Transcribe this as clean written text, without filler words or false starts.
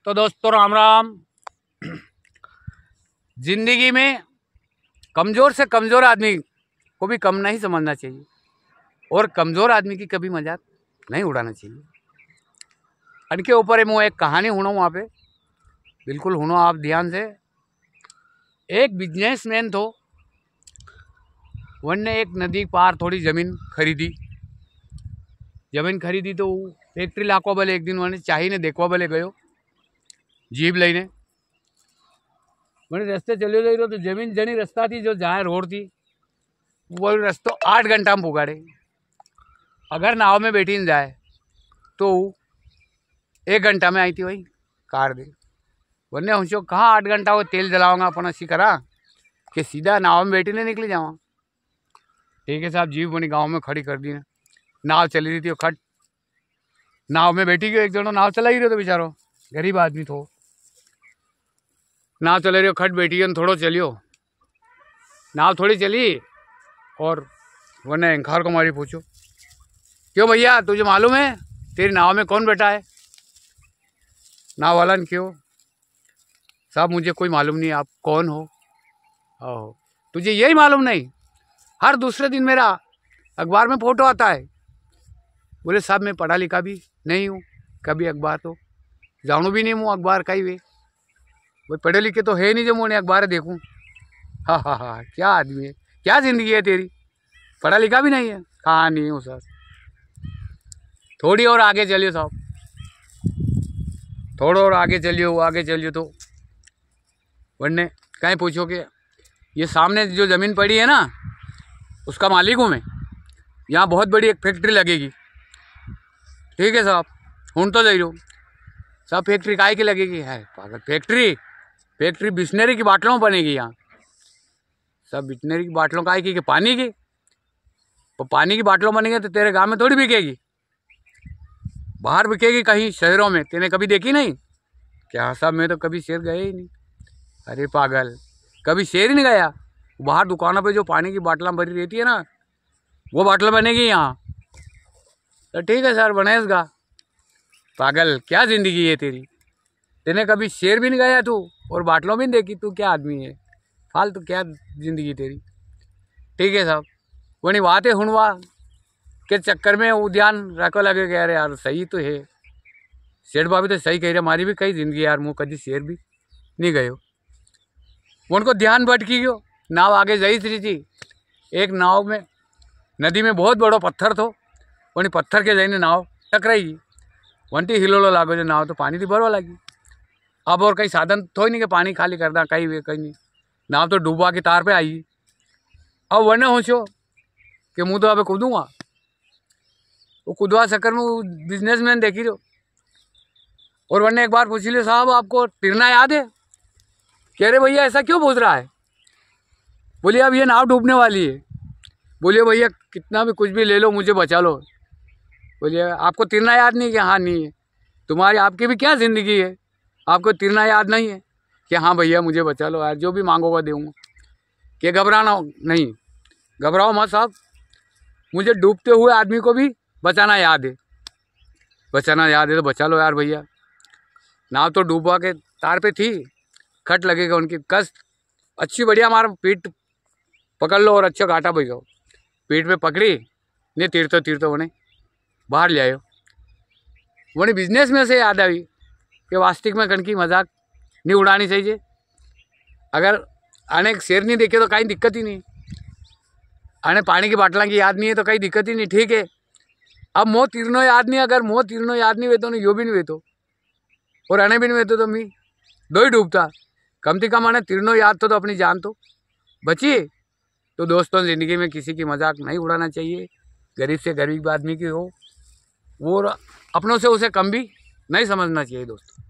तो दोस्तों राम राम। जिंदगी में कमज़ोर से कमज़ोर आदमी को भी कम नहीं समझना चाहिए और कमज़ोर आदमी की कभी मजाक नहीं उड़ाना चाहिए। इनके ऊपर मैं एक कहानी सुनो, वहाँ पे बिल्कुल सुनो आप ध्यान से। एक बिजनेसमैन थो, वनने एक नदी पार थोड़ी ज़मीन खरीदी। ज़मीन खरीदी तो फैक्ट्री लाखवा बले एक दिन वने चाहिए देखवा बले गयो जीप लईने। मैंने रस्ते चलो जा रहा तो जमीन जनी रस्ता थी जो जाए रोड थी वो रस्तो 8 घंटा में पुगाड़े। अगर नाव में बैठी न जाए तो 1 घंटा में आई थी वही कार दे। वरने हमसे कहाँ 8 घंटा वो तेल जलाऊंगा अपन ऐसी करा कि सीधा नाव में बैठी नहीं निकली जावा। ठीक है साहब, जीप बनी गाँव में खड़ी कर दी। नाव चली रही थी, वो खट नाव में बैठी गई। एक जनो नाव चला ही रहे तो बेचारो गरीब आदमी थो, नाव चले रही हो, खट बैठी है, थोड़ो चलियो। नाव थोड़ी चली और वरने एंखार को मारी पूछो, क्यों भैया तुझे मालूम है तेरी नाव में कौन बैठा है? नाव वाला ने क्यों? साहब मुझे कोई मालूम नहीं, आप कौन हो? ओह, तुझे यही मालूम नहीं? हर दूसरे दिन मेरा अखबार में फोटो आता है। बोले साहब मैं पढ़ा लिखा भी नहीं हूँ, कभी अखबार तो जानू भी नहीं हूँ अखबार का ही वे। वो पढ़े लिखे तो है नहीं जो मैं अखबार देखूँ। हाँ हाँ हाँ, क्या आदमी है, क्या ज़िंदगी है तेरी, पढ़ा लिखा भी नहीं है। हाँ नहीं हूँ सर। थोड़ी और आगे चलियो साहब, थोड़ा और आगे चलियो तो वरने कहीं पूछो कि ये सामने जो ज़मीन पड़ी है ना उसका मालिक हूँ मैं। यहाँ बहुत बड़ी एक फैक्ट्री लगेगी। ठीक है साहब, हूँ तो जाइयो साहब। फैक्ट्री काहे की लगेगी? है पागल, फैक्ट्री बिस्लरी की बाटलों में बनेगी यहाँ। सब बिस्लरी की बाटलों काहे की? पानी की। तो पानी की बाटलों बनेगी तो तेरे गांव में थोड़ी बिकेगी, बाहर बिकेगी कहीं शहरों में। तेने कभी देखी नहीं क्या? साहब मैं तो कभी शहर गए ही नहीं। अरे पागल, कभी शहर ही नहीं गया? बाहर दुकानों पे जो पानी की बाटला भरी रहती है ना वो बाटल बनेगी यहाँ। तो ठीक है सर, बनेगा। पागल, क्या ज़िंदगी है तेरी, तेने कभी शेर भी नहीं गया तू और बाटलों भी नहीं देखी। तू क्या आदमी है, फालतू, क्या ज़िंदगी तेरी। ठीक है साहब, वही बात है हुनवा के चक्कर में वो ध्यान रखो लगे। कह रहे यार सही तो है, शेर भाभी तो सही कह रहे, हमारी भी कई ज़िंदगी यार, मुँह कभी शेर भी नहीं गए। उनको ध्यान भटकी गयो। नाव आगे जाई रही थी, एक नाव में नदी में बहुत बड़ो पत्थर थो, वही पत्थर के जाइने नाव टकराई। वंटी हिलोलो लागो जो नाव तो पानी थी भरवा लगी। अब और कहीं साधन थो ही नहीं कि पानी खाली करना, कहीं वे कहीं नहीं। नाव तो डूबा की तार पे आई। अब वरने होशो कि मुँह तो अब कूदूँगा। वो कूदवा चक्कर में वो बिजनेसमैन देखी रहो। और वरने एक बार पूछ लियो साहब आपको तिरना याद है? कह रहे भैया ऐसा क्यों पूछ रहा है? बोलिए अब ये नाव डूबने वाली है। बोलिए भैया कितना भी कुछ भी ले लो, मुझे बचा लो। बोलिए आपको तिरना याद नहीं? कि हाँ नहीं है। तुम्हारी आपकी भी क्या ज़िंदगी है, आपको तिरना याद नहीं है? कि हाँ भैया मुझे बचा लो यार, जो भी मांगोगा दूँगा। कि घबराना नहीं, घबराओ मत साहब, मुझे डूबते हुए आदमी को भी बचाना याद है। बचाना याद है तो बचा लो यार भैया। नाव तो डूबा के तार पे थी, खट लगेगा उनकी कष्ट अच्छी बढ़िया, हमारा पीठ पकड़ लो और अच्छा घाटा बह जाओ। पीठ पे पकड़ी नहीं, तीरतो उन्हें बाहर ले आयो। वही बिजनेस में से याद आई कि वास्तविक में कण की मजाक नहीं उड़ानी चाहिए। अगर आने शेर नहीं देखे तो कहीं दिक्कत ही नहीं, आने पानी की बाटला की याद नहीं है तो कहीं दिक्कत ही नहीं। ठीक है, अब मोह तीरनो याद नहीं, अगर मोह तीरनो याद नहीं वेतो नहीं, यो भी नहीं वेतो और आने भी नहीं वेतो तो मी दो ही डूबता। कम से कम आने तीरनो याद तो अपनी जान तो बची। तो दोस्तों ज़िंदगी में किसी की मजाक नहीं उड़ाना चाहिए। गरीब से गरीब आदमी की हो वो अपनों से उसे कम भी नहीं समझना चाहिए दोस्तों।